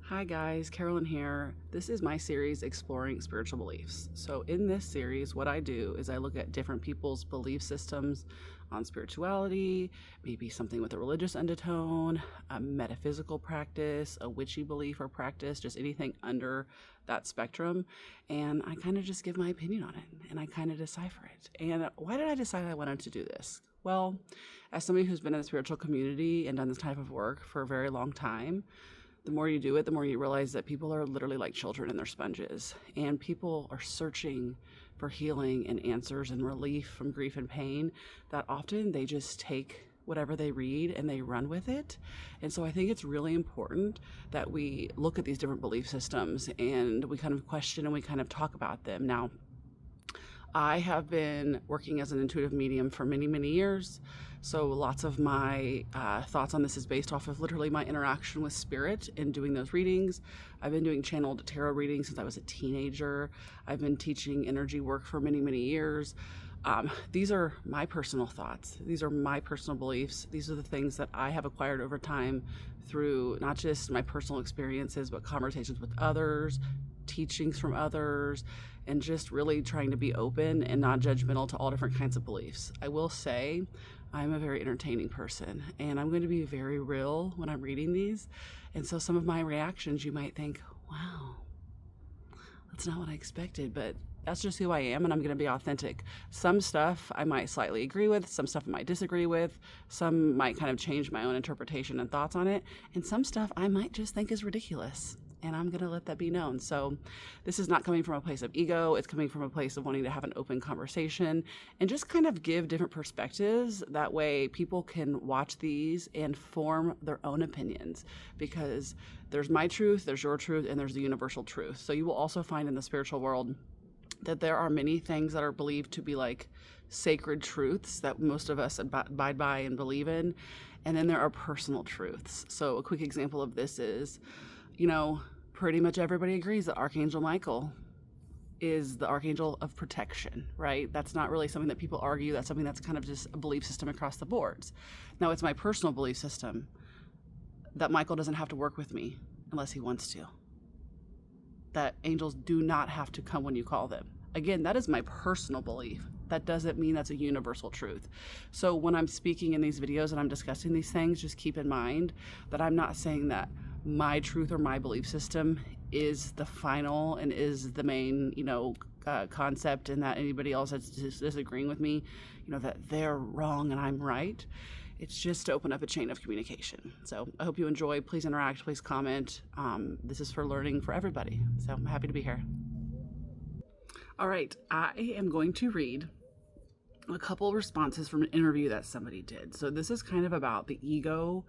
Hi guys, Carolyn here. This is my series exploring spiritual beliefs. So in this series, what I do is I look at different people's belief systems on spirituality, maybe something with a religious undertone, a metaphysical practice, a witchy belief or practice, just anything under that spectrum. And I kind of just give my opinion on it and I kind of decipher it. And why did I decide I wanted to do this? Well, as somebody who's been in the spiritual community and done this type of work for a very long time, the more you do it, the more you realize that people are literally like children and they're sponges. And people are searching for healing and answers and relief from grief and pain, that often they just take whatever they read and they run with it. And so I think it's really important that we look at these different belief systems and we kind of question and we kind of talk about them. Now, I have been working as an intuitive medium for many, many years. So lots of my thoughts on this is based off of literally my interaction with spirit in doing those readings. I've been doing channeled tarot readings since I was a teenager. I've been teaching energy work for many, many years. These are my personal thoughts. These are my personal beliefs. These are the things that I have acquired over time through not just my personal experiences, but conversations with others, teachings from others, and just really trying to be open and non-judgmental to all different kinds of beliefs. I will say I'm a very entertaining person and I'm going to be very real when I'm reading these. And so some of my reactions, you might think, wow, that's not what I expected, but that's just who I am, and I'm going to be authentic. Some stuff I might slightly agree with, some stuff I might disagree with, some might kind of change my own interpretation and thoughts on it, and some stuff I might just think is ridiculous, and I'm going to let that be known. So this is not coming from a place of ego. It's coming from a place of wanting to have an open conversation and just kind of give different perspectives. That way people can watch these and form their own opinions, because there's my truth, there's your truth, and there's the universal truth. So you will also find in the spiritual world that there are many things that are believed to be like sacred truths that most of us abide by and believe in. And then there are personal truths. So a quick example of this is, pretty much everybody agrees that Archangel Michael is the archangel of protection, right? That's not really something that people argue. That's something that's kind of just a belief system across the boards. Now, it's my personal belief system that Michael doesn't have to work with me unless he wants to. That angels do not have to come when you call them. Again, that is my personal belief. That doesn't mean that's a universal truth. So when I'm speaking in these videos and I'm discussing these things, just keep in mind that I'm not saying that my truth or my belief system is the final and is the main, concept, and that anybody else that's disagreeing with me, that they're wrong and I'm right. It's just to open up a chain of communication. So I hope you enjoy. Please interact. Please comment. This is for learning for everybody. So I'm happy to be here. All right. I am going to read a couple responses from an interview that somebody did. So this is kind of about the ego,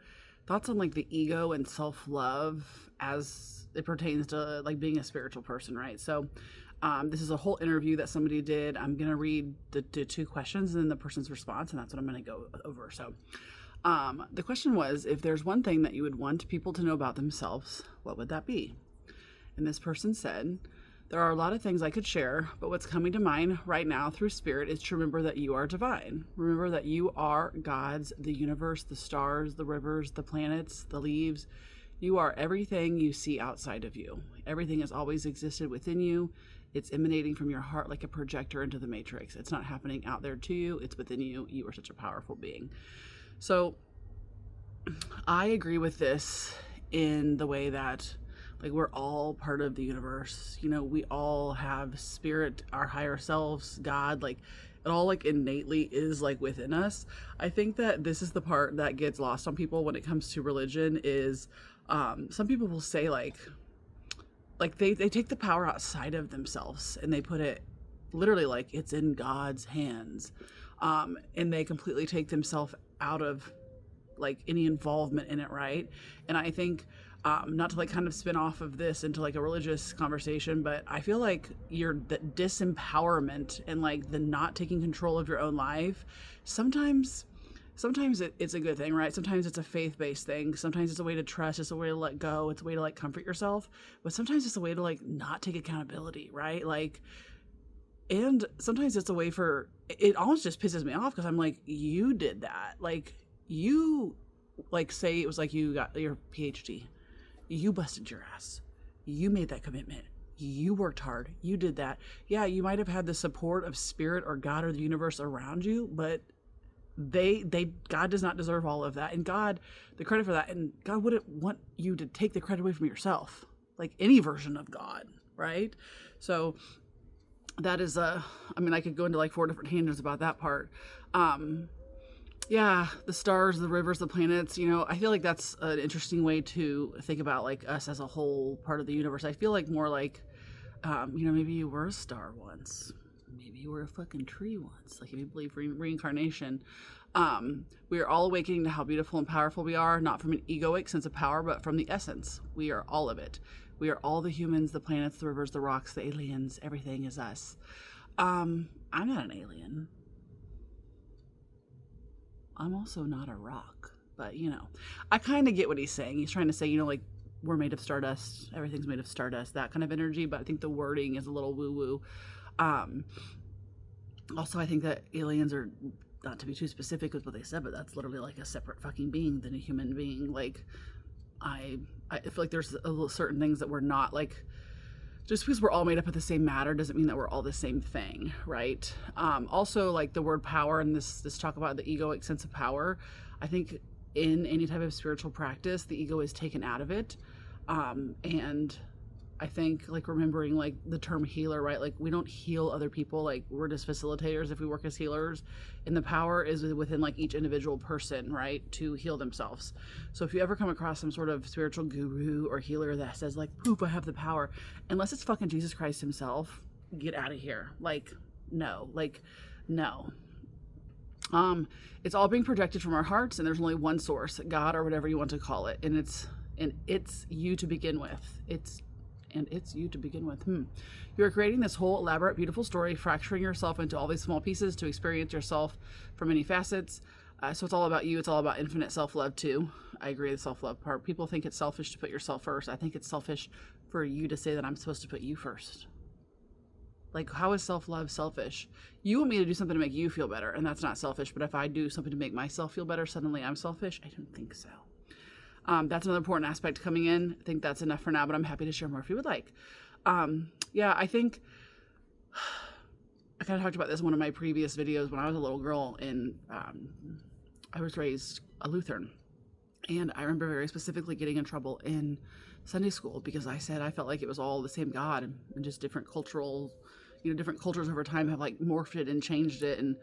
thoughts on like the ego and self-love as it pertains to like being a spiritual person, right? So this is a whole interview that somebody did. I'm going to read the two questions and then the person's response, and that's what I'm going to go over. So the question was, if there's one thing that you would want people to know about themselves, what would that be? And this person said, there are a lot of things I could share, but what's coming to mind right now through spirit is to remember that you are divine. Remember that you are God's, the universe, the stars, the rivers, the planets, the leaves. You are everything you see outside of you. Everything has always existed within you. It's emanating from your heart like a projector into the matrix. It's not happening out there to you. It's within you. You are such a powerful being. So I agree with this in the way that like we're all part of the universe. We all have spirit, our higher selves, God, like it all like innately is like within us. I think that this is the part that gets lost on people when it comes to religion is some people will say like they take the power outside of themselves and they put it literally like it's in God's hands. And they completely take themselves out of like any involvement in it, right? And I think not to like kind of spin off of this into like a religious conversation, but I feel like the disempowerment and like the not taking control of your own life, sometimes it's a good thing, right? Sometimes it's a faith-based thing. Sometimes it's a way to trust. It's a way to let go. It's a way to like comfort yourself. But sometimes it's a way to like not take accountability, right? Like, and sometimes it's a way for, it almost just pisses me off because I'm like, you did that. Like you, like say it was like you got your PhD. You busted your ass. You made that commitment. You worked hard. You did that. Yeah, you might have had the support of spirit or God or the universe around you, but God does not deserve all of that. And God, the credit for that, and God wouldn't want you to take the credit away from yourself, like any version of God, right? So that is I could go into like 4 different tangents about that part. Yeah, the stars, the rivers, the planets, I feel like that's an interesting way to think about like us as a whole part of the universe. I feel like more like, maybe you were a star once. Maybe you were a fucking tree once. Like if you believe reincarnation, we are all awakening to how beautiful and powerful we are, not from an egoic sense of power, but from the essence. We are all of it. We are all the humans, the planets, the rivers, the rocks, the aliens. Everything is us. I'm not an alien. I'm also not a rock, but I kind of get what he's saying. He's trying to say, like we're made of stardust, everything's made of stardust, that kind of energy. But I think the wording is a little woo-woo. Also, I think that aliens are, not to be too specific with what they said, but that's literally like a separate fucking being than a human being. Like, I feel like there's certain things that we're not, like, just because we're all made up of the same matter doesn't mean that we're all the same thing, right? Also, like the word power and this talk about the egoic sense of power, I think in any type of spiritual practice, the ego is taken out of it. And I think like remembering like the term healer, right? Like we don't heal other people. Like we're just facilitators if we work as healers, and the power is within like each individual person, right? To heal themselves. So if you ever come across some sort of spiritual guru or healer that says like, poof, I have the power, unless it's fucking Jesus Christ himself, get out of here. Like, no. It's all being projected from our hearts, and there's only one source, God or whatever you want to call it. And it's you to begin with. It's you to begin with. You're creating this whole elaborate, beautiful story, fracturing yourself into all these small pieces to experience yourself from many facets. So it's all about you. It's all about infinite self-love too. I agree, the self-love part. People think it's selfish to put yourself first. I think it's selfish for you to say that I'm supposed to put you first. Like, how is self-love selfish? You want me to do something to make you feel better, and that's not selfish. But if I do something to make myself feel better, suddenly I'm selfish? I don't think so. That's another important aspect coming in. I think that's enough for now, but I'm happy to share more if you would like. I think I kind of talked about this in one of my previous videos when I was a little girl, and I was raised a Lutheran. And I remember very specifically getting in trouble in Sunday school because I said I felt like it was all the same God, and just different cultures over time have like morphed it and changed it, and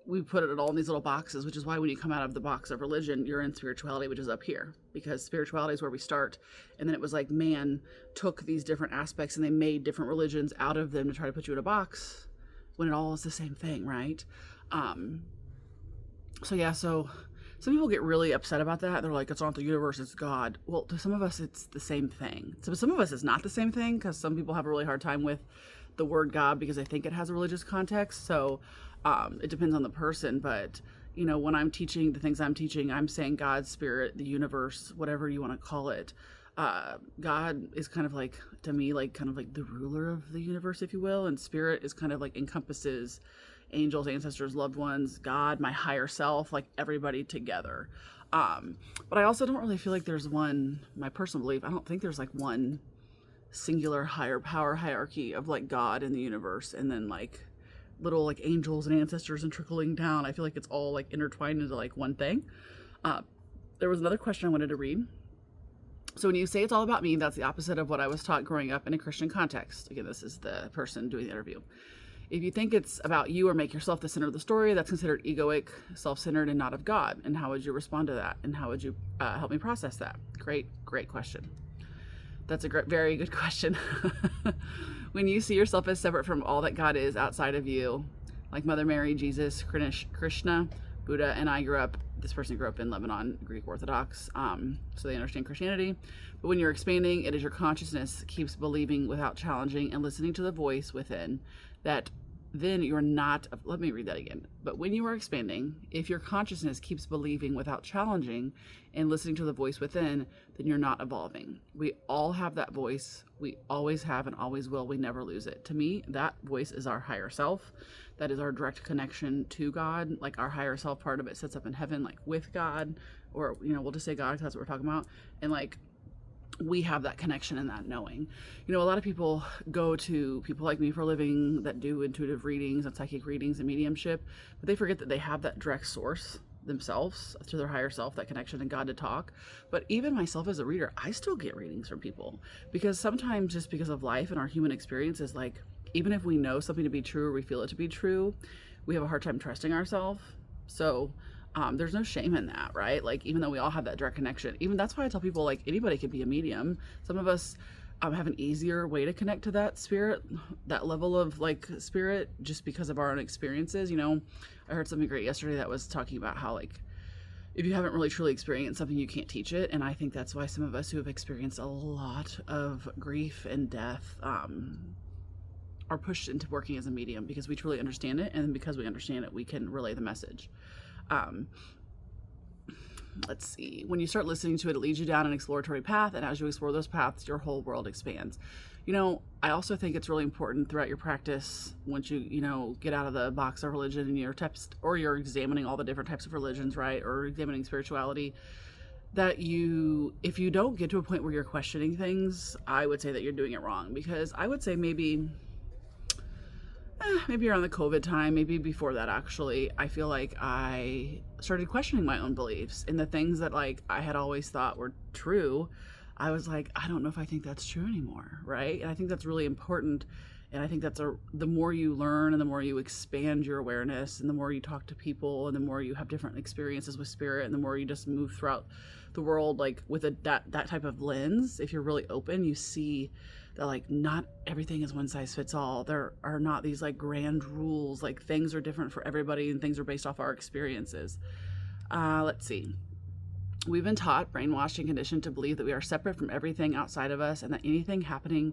we put it all in these little boxes, which is why when you come out of the box of religion, you're in spirituality, which is up here, because spirituality is where we start. And then it was like man took these different aspects and they made different religions out of them to try to put you in a box when it all is the same thing, right? So some people get really upset about that. They're like, it's not the universe, it's God. Well, to some of us, it's the same thing. So some of us, it's not the same thing, because some people have a really hard time with the word God because they think it has a religious context. So it depends on the person. But, when I'm teaching the things I'm teaching, I'm saying God, spirit, the universe, whatever you want to call it. God is kind of like, to me, like kind of like the ruler of the universe, if you will. And spirit is kind of like encompasses angels, ancestors, loved ones, God, my higher self, like everybody together. But I also don't really feel like there's my personal belief, I don't think there's like one singular higher power hierarchy of like God in the universe and then like little like angels and ancestors and trickling down. I feel like it's all like intertwined into like one thing. There was another question I wanted to read. So when you say it's all about me, that's the opposite of what I was taught growing up in a Christian context. Again, this is the person doing the interview. If you think it's about you or make yourself the center of the story, that's considered egoic, self-centered, and not of God. And how would you respond to that? And how would you help me process that? Great question. That's a very good question. When you see yourself as separate from all that God is outside of you, like Mother Mary, Jesus, Krishna, Buddha, and this person grew up in Lebanon, Greek Orthodox, so they understand Christianity. But when you're expanding, it is your consciousness keeps believing without challenging and listening to the voice within that then you're not, let me read that again. But when you are expanding, if your consciousness keeps believing without challenging and listening to the voice within, then you're not evolving. We all have that voice. We always have and always will. We never lose it. To me, that voice is our higher self. That is our direct connection to God. Like our higher self part of it sits up in heaven, like with God, or, we'll just say God because that's what we're talking about. And like, we have that connection and that knowing. A lot of people go to people like me for a living that do intuitive readings and psychic readings and mediumship, but they forget that they have that direct source themselves through their higher self, that connection to God to talk. But even myself as a reader, I still get readings from people, because sometimes just because of life and our human experiences, like even if we know something to be true or we feel it to be true, we have a hard time trusting ourselves. So there's no shame in that, right? Like, even though we all have that direct connection, even that's why I tell people, like, anybody could be a medium. Some of us have an easier way to connect to that spirit, that level of like spirit, just because of our own experiences. I heard something great yesterday that was talking about how, like, if you haven't really truly experienced something, you can't teach it. And I think that's why some of us who have experienced a lot of grief and death are pushed into working as a medium, because we truly understand it, and because we understand it, we can relay the message. Let's see, when you start listening to it, it leads you down an exploratory path, and as you explore those paths, your whole world expands. I also think it's really important throughout your practice, once you get out of the box of religion and you're examining all the different types of religions, right, or examining spirituality, that if you don't get to a point where you're questioning things, I would say that you're doing it wrong. Because I would say maybe around the COVID time, maybe before that, actually, I feel like I started questioning my own beliefs, and the things that, like, I had always thought were true, I was like, I don't know if I think that's true anymore, right? And I think that's really important. And I think the more you learn and the more you expand your awareness and the more you talk to people and the more you have different experiences with spirit and the more you just move throughout the world, like with that type of lens, if you're really open, you see that, like, not everything is one size fits all. There are not these like grand rules, like things are different for everybody and things are based off our experiences. Let's see. We've been taught, brainwashed, and conditioned to believe that we are separate from everything outside of us and that anything happening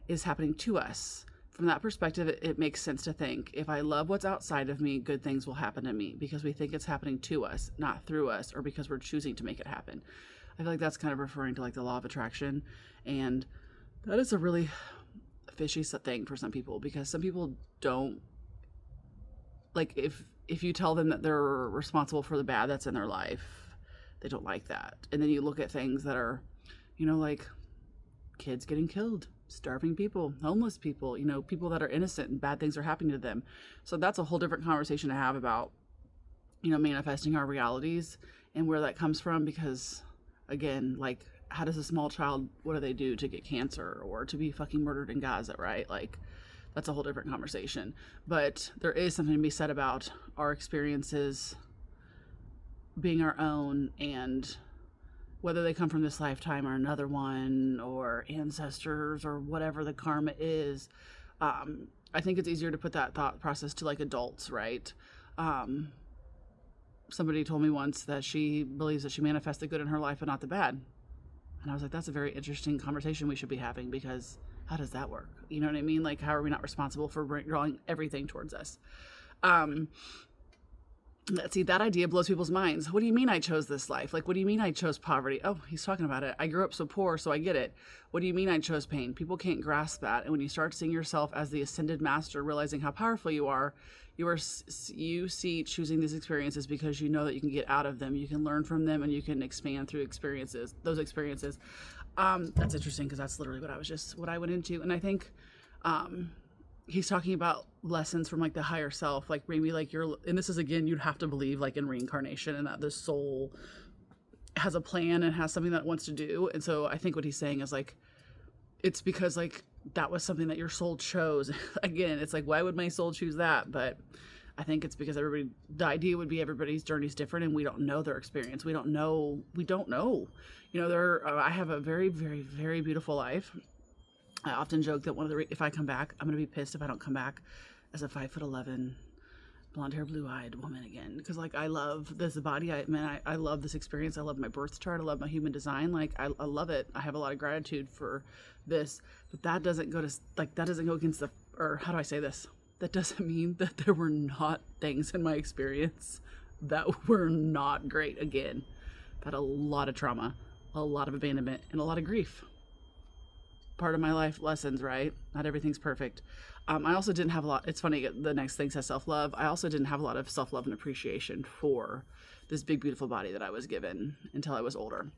is happening to us. From that perspective, it makes sense to think, if I love what's outside of me, good things will happen to me, because we think it's happening to us, not through us, or because we're choosing to make it happen. I feel like that's kind of referring to like the law of attraction, and that is a really fishy thing for some people, because some people don't, like, if you tell them that they're responsible for the bad that's in their life, they don't like that. And then you look at things that are, like kids getting killed, starving people, homeless people, people that are innocent and bad things are happening to them. So that's a whole different conversation to have about, manifesting our realities and where that comes from. Because again, like, how does a small child, what do they do to get cancer or to be fucking murdered in Gaza, right? Like, that's a whole different conversation. But there is something to be said about our experiences being our own, and whether they come from this lifetime or another one, or ancestors, or whatever the karma is. I think it's easier to put that thought process to like adults, right? Somebody told me once that she believes that she manifests the good in her life and not the bad. And I was like, that's a very interesting conversation we should be having, because how does that work? You know what I mean? Like, how are we not responsible for drawing everything towards us? Let's see, that idea blows people's minds. What do you mean I chose this life? Like, what do you mean I chose poverty? Oh, he's talking about it. I grew up so poor, so I get it. What do you mean I chose pain? People can't grasp that. And when you start seeing yourself as the ascended master, realizing how powerful you are, you see choosing these experiences because you know that you can get out of them, you can learn from them, and you can expand through those experiences. That's interesting, because that's literally what I went into. And I think he's talking about lessons from like the higher self, like maybe like and this is, again, you'd have to believe like in reincarnation and that the soul has a plan and has something that it wants to do. And so I think what he's saying is like, it's because like that was something that your soul chose. Again, it's like, why would my soul choose that? But I think it's because the idea would be everybody's journey is different, and we don't know their experience. We don't know. I have a very, very, very beautiful life. I often joke that if I come back, I'm going to be pissed if I don't come back as a 5'11", blonde hair, blue eyed woman again. Because like, I love this body. I love this experience. I love my birth chart. I love my human design. Like, I love it. I have a lot of gratitude for this, but that doesn't go against or how do I say this? That doesn't mean that there were not things in my experience that were not great. Again, I've had a lot of trauma, a lot of abandonment, and a lot of grief. Part of my life lessons, right? Not everything's perfect. I also didn't have a lot. It's funny, the next thing says self-love. I also didn't have a lot of self-love and appreciation for this big, beautiful body that I was given until I was older.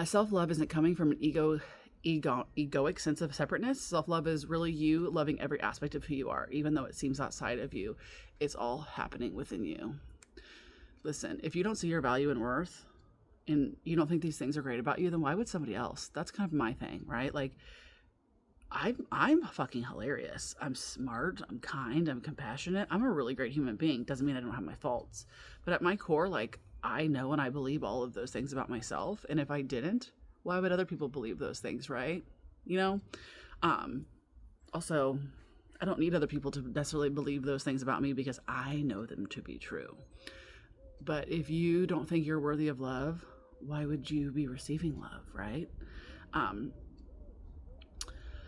Self-love isn't coming from an egoic sense of separateness. Self-love is really you loving every aspect of who you are, even though it seems outside of you. It's all happening within you. Listen, if you don't see your value and worth, and you don't think these things are great about you, then why would somebody else? That's kind of my thing, right? Like, I'm fucking hilarious. I'm smart. I'm kind. I'm compassionate. I'm a really great human being. Doesn't mean I don't have my faults. But at my core, like, I know and I believe all of those things about myself. And if I didn't, why would other people believe those things, right? You know? Also, I don't need other people to necessarily believe those things about me because I know them to be true. But if you don't think you're worthy of love, why would you be receiving love, right?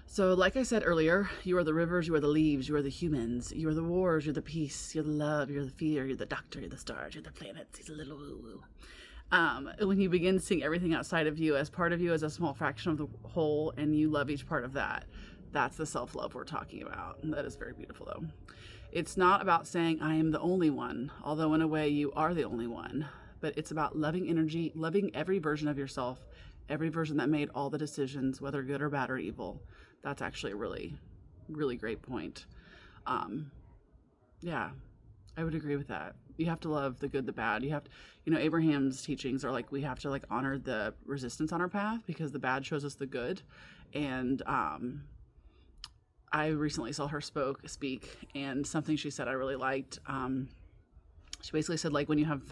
So like I said earlier, you are the rivers, you are the leaves, you are the humans, you are the wars, you're the peace, you're the love, you're the fear, you're the doctor, you're the stars, you're the planets. He's a little woo-woo. When you begin seeing everything outside of you as part of you, as a small fraction of the whole, and you love each part of that, that's the self-love we're talking about. And that is very beautiful, though. It's not about saying, I am the only one, although in a way you are the only one. But it's about loving energy, loving every version of yourself, every version that made all the decisions, whether good or bad or evil. That's actually a really, really great point. Yeah, I would agree with that. You have to love the good, the bad. You have to, Abraham's teachings are like, we have to like honor the resistance on our path because the bad shows us the good. And I recently saw her speak, and something she said I really liked. She basically said, like, when you have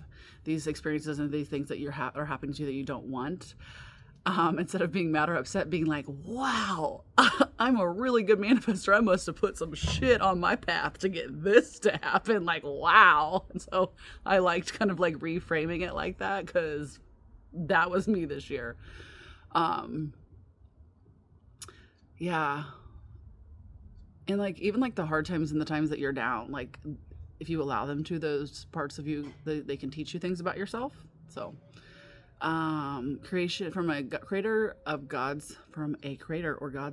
these experiences and these things that are happening to you that you don't want, instead of being mad or upset, being like, wow, I'm a really good manifestor. I must have put some shit on my path to get this to happen. Like, wow. And so I liked kind of like reframing it like that because that was me this year. Yeah. And like, even like the hard times and the times that you're down, like if you allow them to, those parts of you, they can teach you things about yourself. So, creation from a creator or God's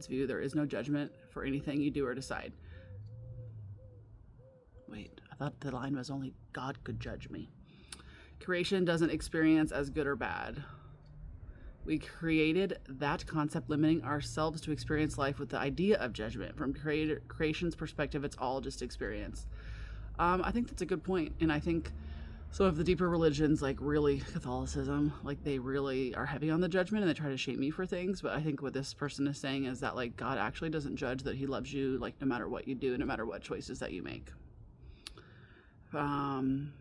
view, there is no judgment for anything you do or decide. Wait, I thought the line was only God could judge me. Creation doesn't experience as good or bad. We created that concept, limiting ourselves to experience life with the idea of judgment. From creation's perspective, it's all just experience. I think that's a good point. And I think some of the deeper religions, like really Catholicism, like they really are heavy on the judgment and they try to shame you for things. But I think what this person is saying is that like God actually doesn't judge, that he loves you like no matter what you do, no matter what choices that you make. When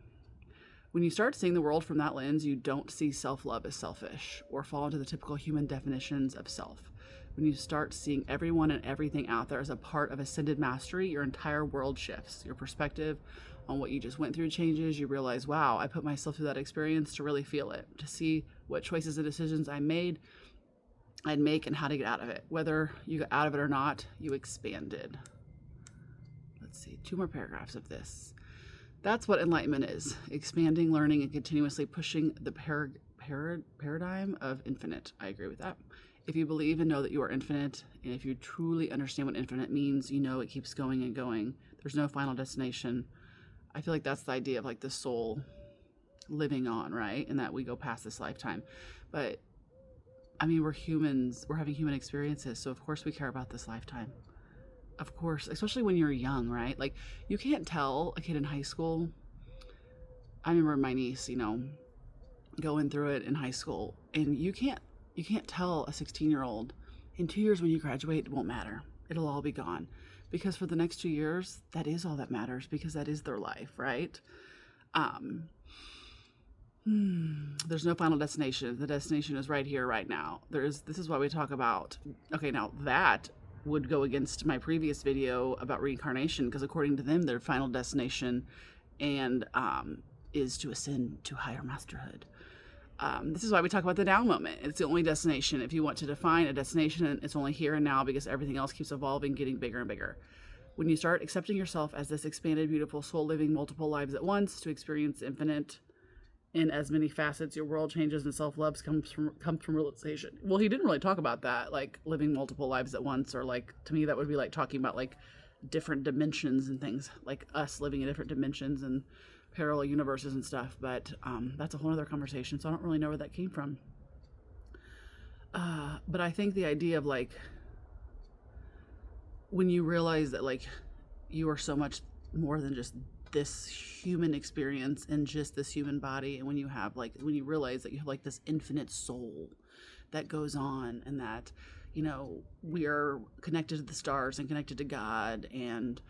you start seeing the world from that lens, you don't see self-love as selfish or fall into the typical human definitions of self. When you start seeing everyone and everything out there as a part of ascended mastery, your entire world shifts. Your perspective on what you just went through changes. You realize, wow, I put myself through that experience to really feel it, to see what choices and decisions I'd make and how to get out of it. Whether you got out of it or not, you expanded. Let's see, 2 more paragraphs of this. That's what enlightenment is. Expanding, learning, and continuously pushing the paradigm of infinite. I agree with that. If you believe and know that you are infinite, and if you truly understand what infinite means, you know it keeps going and going. There's no final destination. I feel like that's the idea of like the soul living on, right? And that we go past this lifetime. But I mean, we're humans, we're having human experiences. So of course we care about this lifetime. Of course, especially when you're young, right? Like you can't tell a kid in high school. I remember my niece, going through it in high school, and you can't tell a 16-year-old in 2 years when you graduate, it won't matter. It'll all be gone. Because for the next 2 years, that is all that matters, because that is their life, right? There's no final destination. The destination is right here, right now. This is why we talk about, okay, now that would go against my previous video about reincarnation, because according to them, their final destination is to ascend to higher masterhood. This is why we talk about the now moment. It's the only destination. If you want to define a destination, it's only here and now, because everything else keeps evolving, getting bigger and bigger. When you start accepting yourself as this expanded, beautiful soul living multiple lives at once to experience infinite in as many facets, your world changes and self-love comes from realization. Well, he didn't really talk about that, like living multiple lives at once, or like, to me, that would be like talking about like different dimensions and things, like us living in different dimensions and parallel universes and stuff. But that's a whole other conversation, so I don't really know where that came from. But I think the idea of like when you realize that like you are so much more than just this human experience and just this human body, and when you have like when you realize that you have like this infinite soul that goes on, and that we are connected to the stars and connected to God, and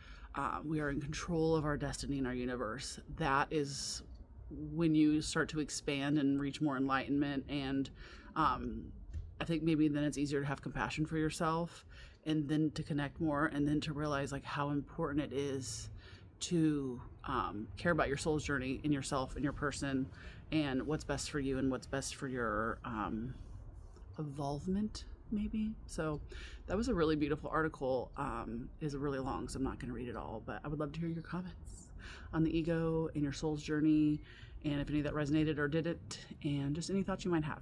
we are in control of our destiny in our universe. That is when you start to expand and reach more enlightenment. And I think maybe then it's easier to have compassion for yourself, and then to connect more, and then to realize like how important it is to care about your soul's journey in yourself and your person, and what's best for you and what's best for your evolvement, maybe. So that was a really beautiful article. Is really long, so I'm not going to read it all, but I would love to hear your comments on the ego and your soul's journey, and if any of that resonated or did it, and just any thoughts you might have.